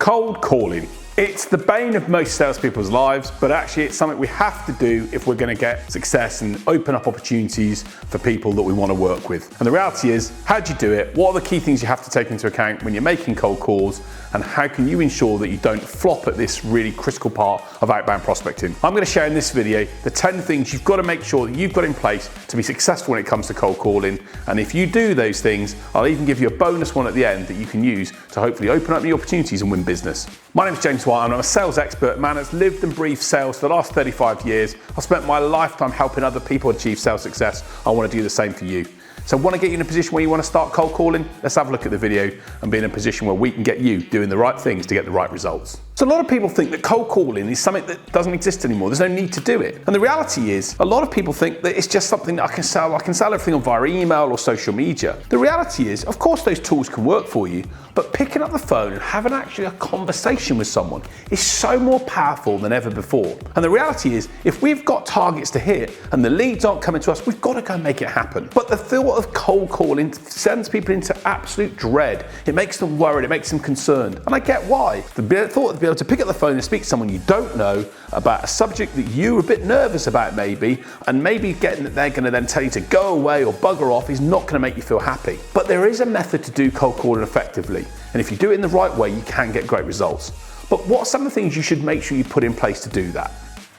Cold calling. It's the bane of most salespeople's lives, but actually it's something we have to do if we're going to get success and open up opportunities for people that we want to work with. And the reality is, how do you do it? What are the key things you have to take into account when you're making cold calls? And how can you ensure that you don't flop at this really critical part of outbound prospecting? I'm going to share in this video the 10 things you've got to make sure that you've got in place to be successful when it comes to cold calling. And if you do those things, I'll even give you a bonus one at the end that you can use to hopefully open up new opportunities and win business. My name is James White, and I'm a sales expert, man that's lived and breathed sales for the last 35 years. I've spent my lifetime helping other people achieve sales success. I want to do the same for you. So want to get you in a position where you want to start cold calling? Let's have a look at the video and be in a position where we can get you doing the right things to get the right results. So a lot of people think that cold calling is something that doesn't exist anymore. There's no need to do it. And the reality is, a lot of people think that it's just something that I can sell. I can sell everything on via email or social media. The reality is, of course those tools can work for you, but picking up the phone and having actually a conversation with someone is so more powerful than ever before. And the reality is, if we've got targets to hit and the leads aren't coming to us, we've got to go and make it happen. But the thought of cold calling sends people into absolute dread. It makes them worried, it makes them concerned. And I get why. The thought of being able to pick up the phone and speak to someone you don't know about a subject that you're a bit nervous about maybe, and maybe getting that they're going to then tell you to go away or bugger off is not going to make you feel happy. But there is a method to do cold calling effectively. And if you do it in the right way, you can get great results. But what are some of the things you should make sure you put in place to do that?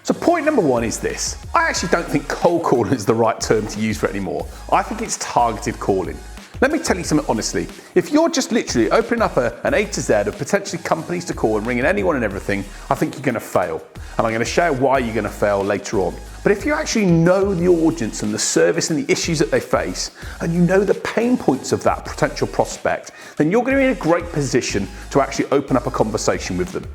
So point number one is this. I actually don't think cold calling is the right term to use for it anymore. I think it's targeted calling. Let me tell you something honestly. If you're just literally opening up an A to Z of potentially companies to call and ringing anyone and everything, I think you're going to fail. And I'm going to share why you're going to fail later on. But if you actually know the audience and the service and the issues that they face, and you know the pain points of that potential prospect, then you're going to be in a great position to actually open up a conversation with them.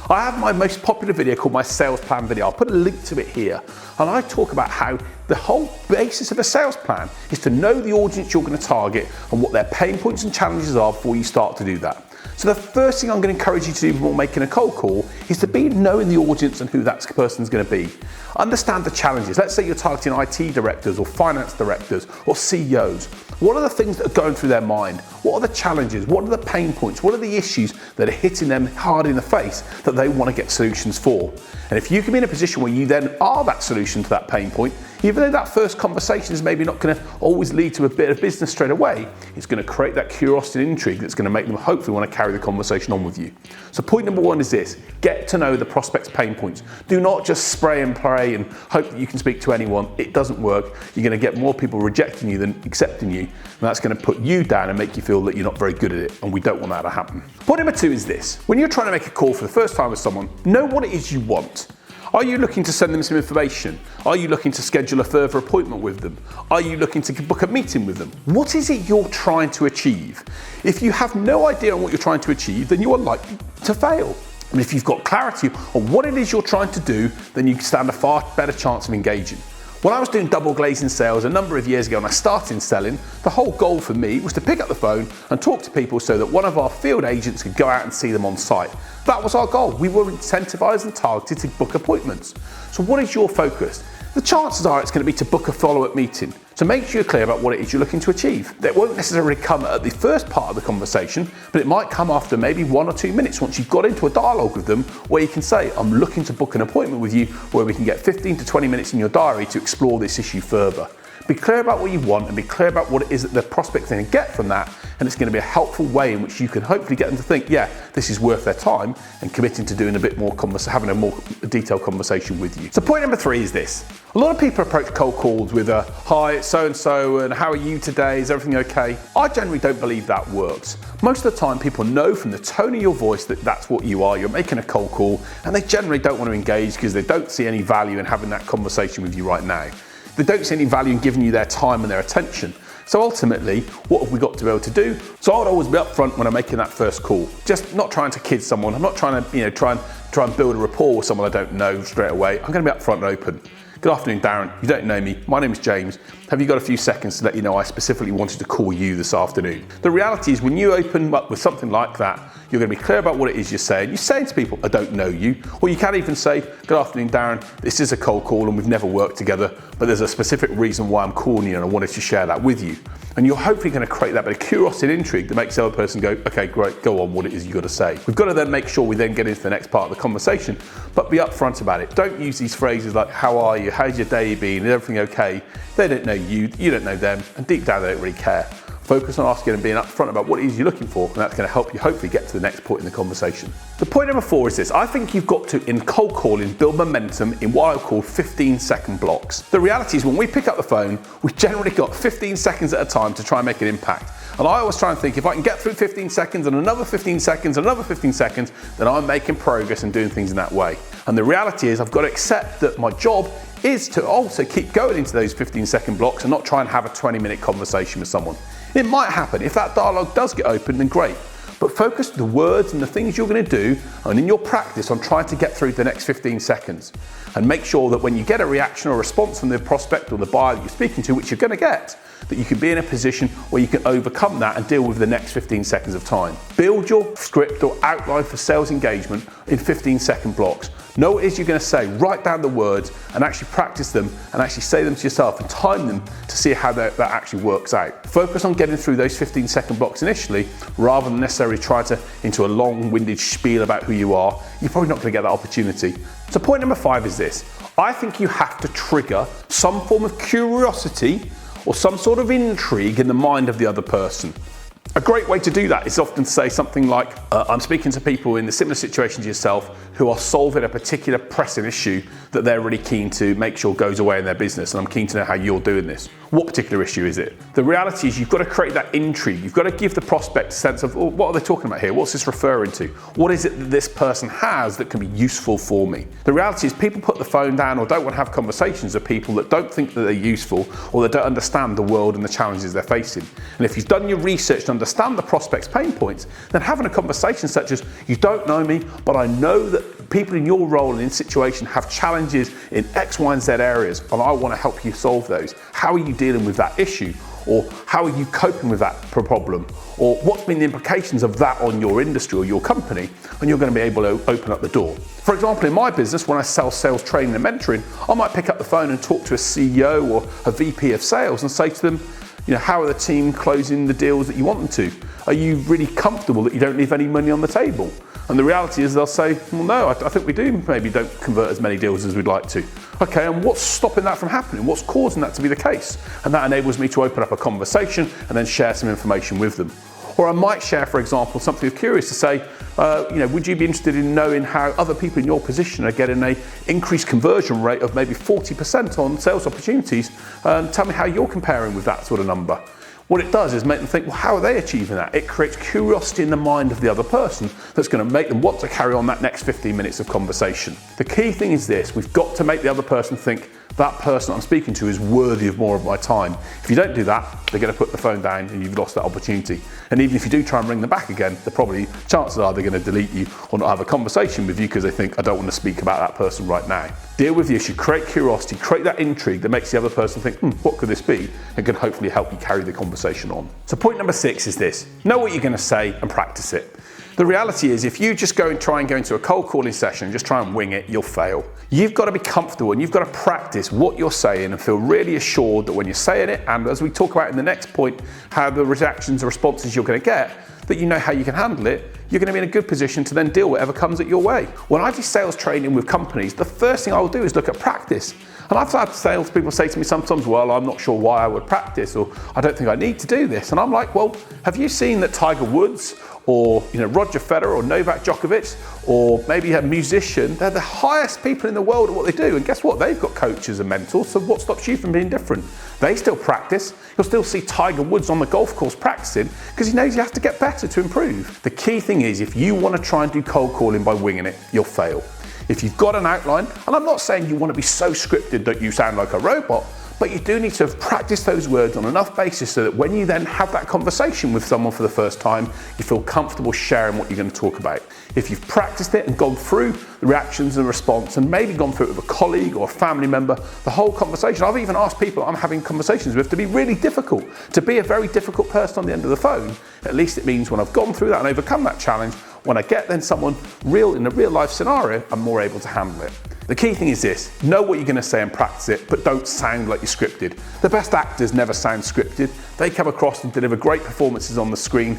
I have my most popular video called my sales plan video. I'll put a link to it here. And I talk about how the whole basis of a sales plan is to know the audience you're going to target and what their pain points and challenges are before you start to do that. So the first thing I'm going to encourage you to do before making a cold call is to be knowing the audience and who that person's going to be. Understand the challenges. Let's say you're targeting IT directors or finance directors or CEOs. What are the things that are going through their mind? What are the challenges? What are the pain points? What are the issues that are hitting them hard in the face that they want to get solutions for? And if you can be in a position where you then are that solution to that pain point, even though that first conversation is maybe not going to always lead to a bit of business straight away, it's going to create that curiosity and intrigue that's going to make them hopefully want to carry the conversation on with you. So point number one is this: get to know the prospect's pain points. Do not just spray and pray and hope that you can speak to anyone. It doesn't work. You're going to get more people rejecting you than accepting you, and that's going to put you down and make you feel that you're not very good at it, and we don't want that to happen. Point number two is this: when you're trying to make a call for the first time with someone, know what it is you want. Are you looking to send them some information? Are you looking to schedule a further appointment with them? Are you looking to book a meeting with them? What is it you're trying to achieve? If you have no idea on what you're trying to achieve, then you are likely to fail. And if you've got clarity on what it is you're trying to do, then you stand a far better chance of engaging. When I was doing double glazing sales a number of years ago and I started selling, the whole goal for me was to pick up the phone and talk to people so that one of our field agents could go out and see them on site. That was our goal. We were incentivized and targeted to book appointments. So what is your focus? The chances are it's going to be to book a follow-up meeting. So make sure you're clear about what it is you're looking to achieve. That won't necessarily come at the first part of the conversation, but it might come after maybe 1 or 2 minutes once you've got into a dialogue with them where you can say, I'm looking to book an appointment with you where we can get 15 to 20 minutes in your diary to explore this issue further. Be clear about what you want and be clear about what it is that the prospect's going to get from that, and it's going to be a helpful way in which you can hopefully get them to think, yeah, this is worth their time, and committing to doing a bit more having a more detailed conversation with you. So point number three is this. A lot of people approach cold calls with a, hi, it's so-and-so, and how are you today? Is everything okay? I generally don't believe that works. Most of the time people know from the tone of your voice that that's what you are. You're making a cold call, and they generally don't want to engage because they don't see any value in having that conversation with you right now. They don't see any value in giving you their time and their attention. So ultimately, what have we got to be able to do? So I would always be upfront when I'm making that first call. Just not trying to kid someone. I'm not trying to, try and build a rapport with someone I don't know straight away. I'm going to be upfront and open. Good afternoon, Darren. You don't know me. My name is James. Have you got a few seconds to let you know I specifically wanted to call you this afternoon? The reality is when you open up with something like that, You're going to be clear about what it is you're saying. You're saying to people, I don't know you. Or you can even say, good afternoon, Darren. This is a cold call and we've never worked together, but there's a specific reason why I'm calling you and I wanted to share that with you. And you're hopefully going to create that bit of curiosity and intrigue that makes the other person go, okay, great, go on, what it is you've got to say. We've got to then make sure we then get into the next part of the conversation, but be upfront about it. Don't use these phrases like, how are you? How's your day been? Is everything okay? They don't know you, you don't know them, and deep down they don't really care. Focus on asking and being upfront about what it is you're looking for, and that's going to help you hopefully get to the next point in the conversation. The point number 4 is this. I think you've got to, in cold calling, build momentum in what I call 15-second blocks. The reality is when we pick up the phone, we've generally got 15 seconds at a time to try and make an impact. And I always try and think, if I can get through 15 seconds and another 15 seconds and another 15 seconds, then I'm making progress and doing things in that way. And the reality is I've got to accept that my job is to also keep going into those 15-second blocks and not try and have a 20-minute conversation with someone. It might happen. If that dialogue does get open, then great. But focus the words and the things you're going to do, and in your practice on trying to get through the next 15 seconds. And make sure that when you get a reaction or response from the prospect or the buyer that you're speaking to, which you're going to get, that you can be in a position where you can overcome that and deal with the next 15 seconds of time. Build your script or outline for sales engagement in 15-second blocks. Know what it is you're going to say, write down the words and actually practice them and actually say them to yourself and time them to see how that actually works out. Focus on getting through those 15-second blocks initially rather than necessarily try to into a long-winded spiel about who you are. You're probably not going to get that opportunity. So point number 5 is this. I think you have to trigger some form of curiosity or some sort of intrigue in the mind of the other person. A great way to do that is often to say something like, I'm speaking to people in a similar situation to yourself who are solving a particular pressing issue that they're really keen to make sure goes away in their business, and I'm keen to know how you're doing this. What particular issue is it? The reality is you've got to create that intrigue. You've got to give the prospect a sense of, oh, what are they talking about here? What's this referring to? What is it that this person has that can be useful for me? The reality is people put the phone down or don't want to have conversations with people that don't think that they're useful or that don't understand the world and the challenges they're facing. And if you've done your research to understand the prospect's pain points, then having a conversation such as, you don't know me, but I know that people in your role and in situation have challenges in X, Y, and Z areas, and I want to help you solve those. How are you dealing with that issue? Or how are you coping with that problem? Or what's been the implications of that on your industry or your company? And you're going to be able to open up the door. For example, in my business, when I sell sales training and mentoring, I might pick up the phone and talk to a CEO or a VP of sales and say to them, you know, how are the team closing the deals that you want them to? Are you really comfortable that you don't leave any money on the table? And the reality is they'll say, well, no, I think we do maybe don't convert as many deals as we'd like to. Okay, and what's stopping that from happening? What's causing that to be the case? And that enables me to open up a conversation and then share some information with them. Or I might share, for example, something curious to say, would you be interested in knowing how other people in your position are getting an increased conversion rate of maybe 40% on sales opportunities? Tell me how you're comparing with that sort of number. What it does is make them think, well, how are they achieving that? It creates curiosity in the mind of the other person that's going to make them want to carry on that next 15 minutes of conversation. The key thing is this, we've got to make the other person think, that person I'm speaking to is worthy of more of my time. If you don't do that, they're going to put the phone down and you've lost that opportunity. And even if you do try and ring them back again, chances are they're going to delete you or not have a conversation with you because they think, I don't want to speak about that person right now. Deal with the issue, create curiosity, create that intrigue that makes the other person think, what could this be? And can hopefully help you carry the conversation on. So point number 6 is this, know what you're going to say and practice it. The reality is if you just try and go into a cold calling session, just try and wing it, you'll fail. You've got to be comfortable and you've got to practice what you're saying and feel really assured that when you're saying it, and as we talk about in the next point, how the reactions or responses you're going to get, that you know how you can handle it, you're going to be in a good position to then deal whatever comes at your way. When I do sales training with companies, the first thing I will do is look at practice. And I've had salespeople say to me sometimes, well, I'm not sure why I would practice, or I don't think I need to do this. And I'm like, well, have you seen that Tiger Woods or Roger Federer or Novak Djokovic or maybe a musician, they're the highest people in the world at what they do. And guess what? They've got coaches and mentors. So what stops you from being different? They still practice. You'll still see Tiger Woods on the golf course practicing because he knows he has to get better to improve. The key thing is if you want to try and do cold calling by winging it, you'll fail. If you've got an outline, and I'm not saying you want to be so scripted that you sound like a robot, but you do need to have practiced those words on enough basis so that when you then have that conversation with someone for the first time, you feel comfortable sharing what you're going to talk about. If you've practiced it and gone through the reactions and response and maybe gone through it with a colleague or a family member, the whole conversation, I've even asked people I'm having conversations with to be really difficult, to be a very difficult person on the end of the phone. At least it means when I've gone through that and overcome that challenge, when I get then someone in a real life scenario, I'm more able to handle it. The key thing is this: know what you're going to say and practice it, but don't sound like you're scripted. The best actors never sound scripted. They come across and deliver great performances on the screen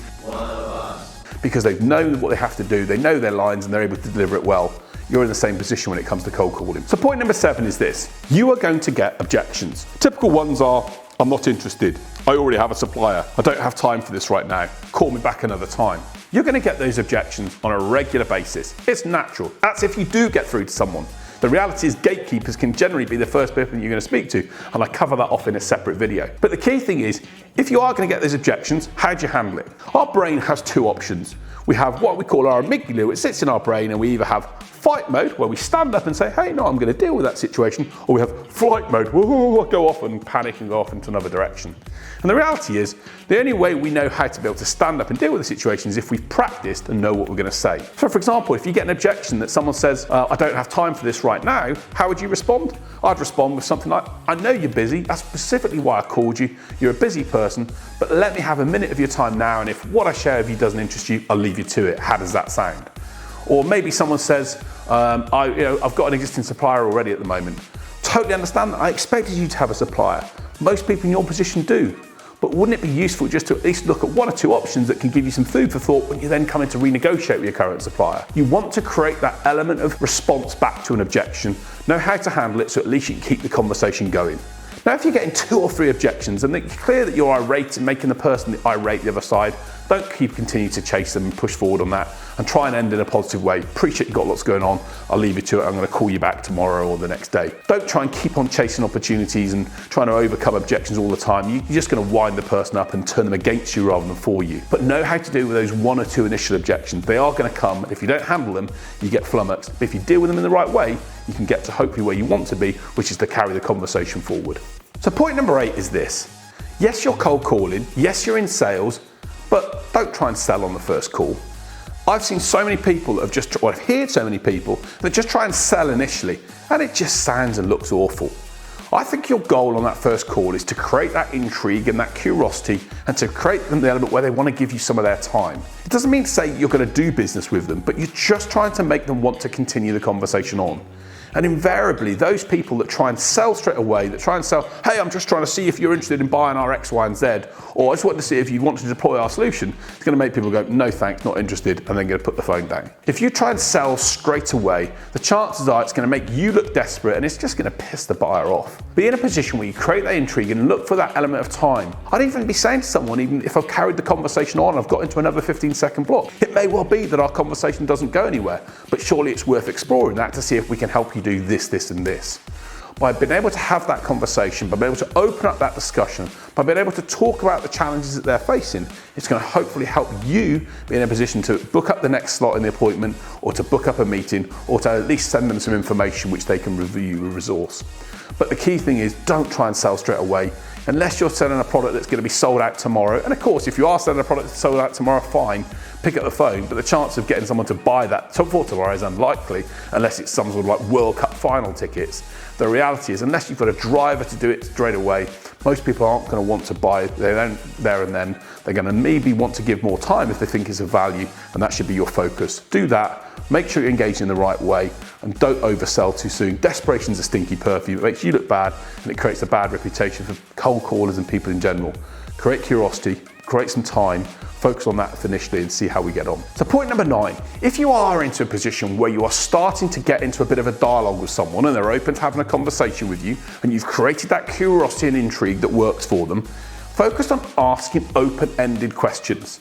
because they've known what they have to do, they know their lines, and they're able to deliver it well. You're in the same position when it comes to cold calling. So point number 7 is this: you are going to get objections. Typical ones are, I'm not interested, I already have a supplier, I don't have time for this right now, call me back another time. You're going to get those objections on a regular basis. It's natural. That's if you do get through to someone. The reality is gatekeepers can generally be the first person you're going to speak to, and I cover that off in a separate video. But the key thing is, if you are going to get those objections, how do you handle it? Our brain has 2 options. We have what we call our amygdala, which sits in our brain, and we either have fight mode, where we stand up and say, hey, no, I'm going to deal with that situation, or we have flight mode, whoa, go off and panic and go off into another direction. And the reality is, the only way we know how to be able to stand up and deal with the situation is if we've practiced and know what we're going to say. So for example, if you get an objection that someone says, I don't have time for this right now, how would you respond? I'd respond with something like, I know you're busy, that's specifically why I called you, you're a busy person, but let me have a minute of your time now, and if what I share with you doesn't interest you, I'll leave you to it. How does that sound? Or maybe someone says, I've got an existing supplier already at the moment. Totally understand that. I expected you to have a supplier. Most people in your position do. But wouldn't it be useful just to at least look at 1 or 2 options that can give you some food for thought when you then come in to renegotiate with your current supplier? You want to create that element of response back to an objection, know how to handle it so at least you can keep the conversation going. Now, if you're getting 2 or 3 objections and it's clear that you're irate and making the person irate the other side, don't continue to chase them and push forward on that, and try and end in a positive way. Appreciate you've got lots going on, I'll leave you to it, I'm going to call you back tomorrow or the next day. Don't try and keep on chasing opportunities and trying to overcome objections all the time. You're just going to wind the person up and turn them against you rather than for you. But know how to deal with those 1 or 2 initial objections. They are going to come. If you don't handle them, you get flummoxed. But if you deal with them in the right way, you can get to hopefully where you want to be, which is to carry the conversation forward. So point number 8 is this: yes, you're cold calling, yes, you're in sales, but don't try and sell on the first call. I've seen so many people that I've heard so many people that just try and sell initially, and it just sounds and looks awful. I think your goal on that first call is to create that intrigue and that curiosity, and to create them the element where they want to give you some of their time. It doesn't mean to say you're going to do business with them, but you're just trying to make them want to continue the conversation on. And invariably, those people that try and sell straight away, that try and sell, hey, I'm just trying to see if you're interested in buying our X, Y, and Z, or I just want to see if you want to deploy our solution, it's going to make people go, no thanks, not interested, and then going to put the phone down. If you try and sell straight away, the chances are it's going to make you look desperate, and it's just going to piss the buyer off. Be in a position where you create that intrigue and look for that element of time. I'd even be saying to someone, even if I've carried the conversation on, I've got into another 15-second block, it may well be that our conversation doesn't go anywhere, but surely it's worth exploring that to see if we can help you do this, and this. By being able to have that conversation, by being able to open up that discussion, by being able to talk about the challenges that they're facing, it's going to hopefully help you be in a position to book up the next slot in the appointment, or to book up a meeting, or to at least send them some information which they can review a resource. But the key thing is, don't try and sell straight away, unless you're selling a product that's going to be sold out tomorrow. And of course, if you are selling a product that's sold out tomorrow, fine, pick up the phone, but the chance of getting someone to buy that for tomorrow is unlikely, unless it's some sort of like World Cup final tickets. The reality is, unless you've got a driver to do it straight away, most people aren't going to want to buy it there and then. They're going to maybe want to give more time if they think it's of value, and that should be your focus. Do that, make sure you're engaged in the right way, and don't oversell too soon. Desperation's a stinky perfume. It makes you look bad, and it creates a bad reputation for cold callers and people in general. Create curiosity, create some time, focus on that initially and see how we get on. So point number 9, if you are into a position where you are starting to get into a bit of a dialogue with someone and they're open to having a conversation with you, and you've created that curiosity and intrigue that works for them, focus on asking open-ended questions.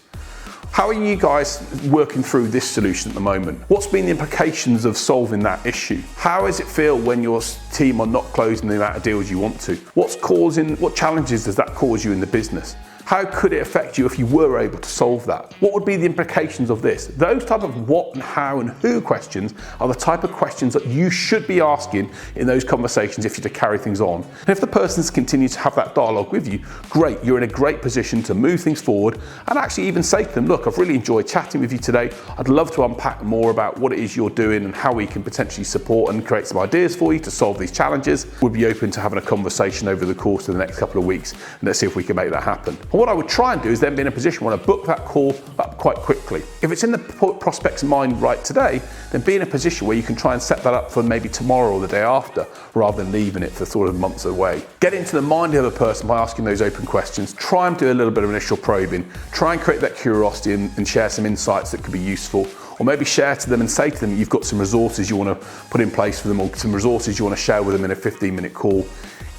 How are you guys working through this solution at the moment? What's been the implications of solving that issue? How does it feel when your team are not closing the amount of deals you want to? What challenges does that cause you in the business? How could it affect you if you were able to solve that? What would be the implications of this? Those type of what and how and who questions are the type of questions that you should be asking in those conversations if you're to carry things on. And if the person's continued to have that dialogue with you, great, you're in a great position to move things forward and actually even say to them, look, I've really enjoyed chatting with you today. I'd love to unpack more about what it is you're doing and how we can potentially support and create some ideas for you to solve these challenges. We'd be open to having a conversation over the course of the next couple of weeks, and let's see if we can make that happen. And what I would try and do is then be in a position where I book that call up quite quickly. If it's in the prospect's mind right today, then be in a position where you can try and set that up for maybe tomorrow or the day after, rather than leaving it for sort of months away. Get into the mind of the other person by asking those open questions. Try and do a little bit of initial probing. Try and create that curiosity and share some insights that could be useful. Or maybe share to them and say to them you've got some resources you want to put in place for them, or some resources you want to share with them in a 15-minute call.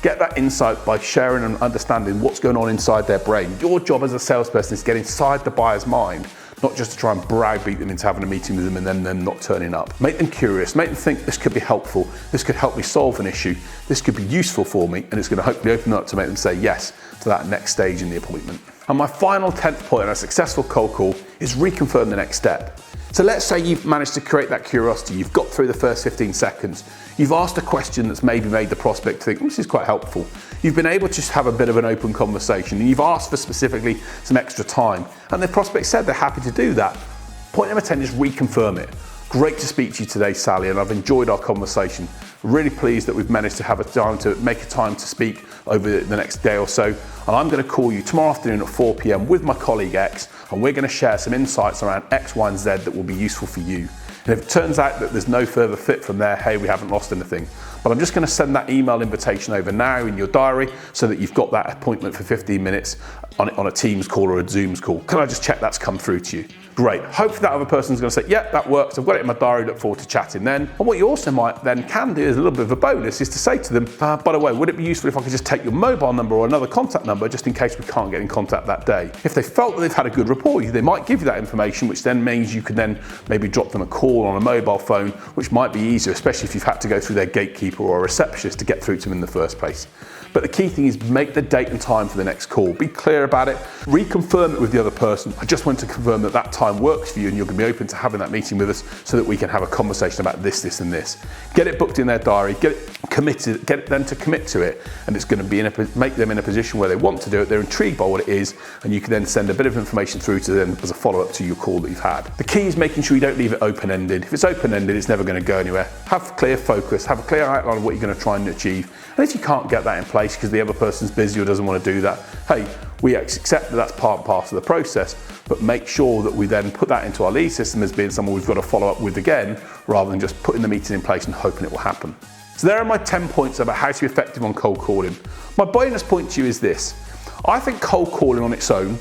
Get that insight by sharing and understanding what's going on inside their brain. Your job as a salesperson is to get inside the buyer's mind, not just to try and browbeat them into having a meeting with them and then them not turning up. Make them curious, make them think this could be helpful, this could help me solve an issue, this could be useful for me, and it's going to hopefully open up to make them say yes to that next stage in the appointment. And my final 10th point on a successful cold call is reconfirm the next step. So let's say you've managed to create that curiosity, you've got through the first 15 seconds, you've asked a question that's maybe made the prospect think, this is quite helpful. You've been able to just have a bit of an open conversation, and you've asked for specifically some extra time, and the prospect said they're happy to do that. Point number 10 is reconfirm it. Great to speak to you today, Sally, and I've enjoyed our conversation. Really pleased that we've managed to have a time to make a time to speak over the next day or so. And I'm going to call you tomorrow afternoon at 4 p.m. with my colleague X, and we're going to share some insights around X, Y, and Z that will be useful for you. And if it turns out that there's no further fit from there, hey, we haven't lost anything. But I'm just going to send that email invitation over now in your diary so that you've got that appointment for 15 minutes on a Teams call or a Zooms call. Can I just check that's come through to you? Great. Hopefully that other person's going to say, yeah, that works. I've got it in my diary. Look forward to chatting then. And what you also might then can do as a little bit of a bonus is to say to them, by the way, would it be useful if I could just take your mobile number or another contact number just in case we can't get in contact that day? If they felt that they've had a good rapport with you, they might give you that information, which then means you can then maybe drop them a call on a mobile phone, which might be easier, especially if you've had to go through their gatekeeper or a receptionist to get through to them in the first place. But the key thing is make the date and time for the next call. Be clear about it. Reconfirm it with the other person. I just want to confirm that that time works for you and you're going to be open to having that meeting with us so that we can have a conversation about this, this, and this. Get it booked in their diary. Get it committed. Get them to commit to it, and it's going to be make them in a position where they want to do it. They're intrigued by what it is, and you can then send a bit of information through to them as a follow-up to your call that you've had. The key is making sure you don't leave it open-ended. If it's open-ended, it's never going to go anywhere. Have clear focus. Have a clear outline of what you're going to try and achieve. And if you can't get that in place because the other person's busy or doesn't want to do that, hey, we accept that that's part and parcel of the process, but make sure that we then put that into our lead system as being someone we've got to follow up with again, rather than just putting the meeting in place and hoping it will happen. So there are my 10 points about how to be effective on cold calling. My bonus point to you is this. I think cold calling on its own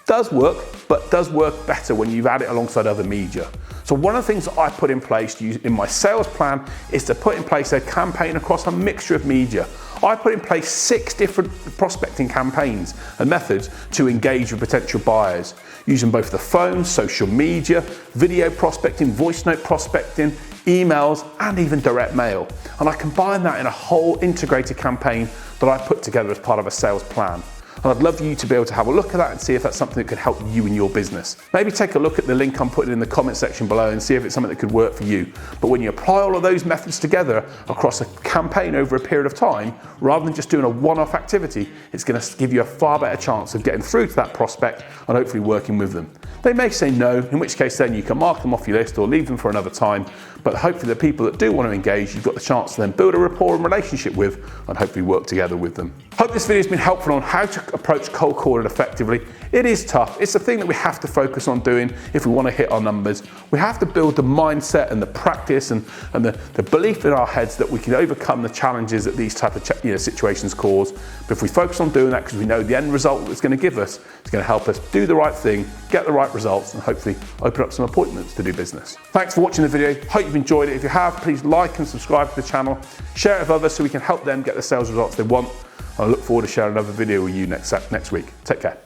does work, but does work better when you've added it alongside other media. So one of the things that I put in place in my sales plan is to put in place a campaign across a mixture of media. I put in place 6 different prospecting campaigns and methods to engage with potential buyers, using both the phone, social media, video prospecting, voice note prospecting, emails, and even direct mail. And I combine that in a whole integrated campaign that I put together as part of a sales plan. And I'd love you to be able to have a look at that and see if that's something that could help you in your business. Maybe take a look at the link I'm putting in the comment section below and see if it's something that could work for you. But when you apply all of those methods together across a campaign over a period of time, rather than just doing a one-off activity, it's going to give you a far better chance of getting through to that prospect and hopefully working with them. They may say no, in which case then you can mark them off your list or leave them for another time. But hopefully the people that do want to engage, you've got the chance to then build a rapport and relationship with and hopefully work together with them. Hope this video has been helpful on how to approach cold calling effectively. It is tough. It's a thing that we have to focus on doing if we want to hit our numbers. We have to build the mindset and the practice and the belief in our heads that we can overcome the challenges that these type of situations cause. But if we focus on doing that because we know the end result that it's going to give us, it's going to help us do the right thing, get the right results, and hopefully open up some appointments to do business. Thanks for watching the video. Hope you've enjoyed it. If you have, please like and subscribe to the channel. Share it with others so we can help them get the sales results they want. I look forward to sharing another video with you next week. Take care.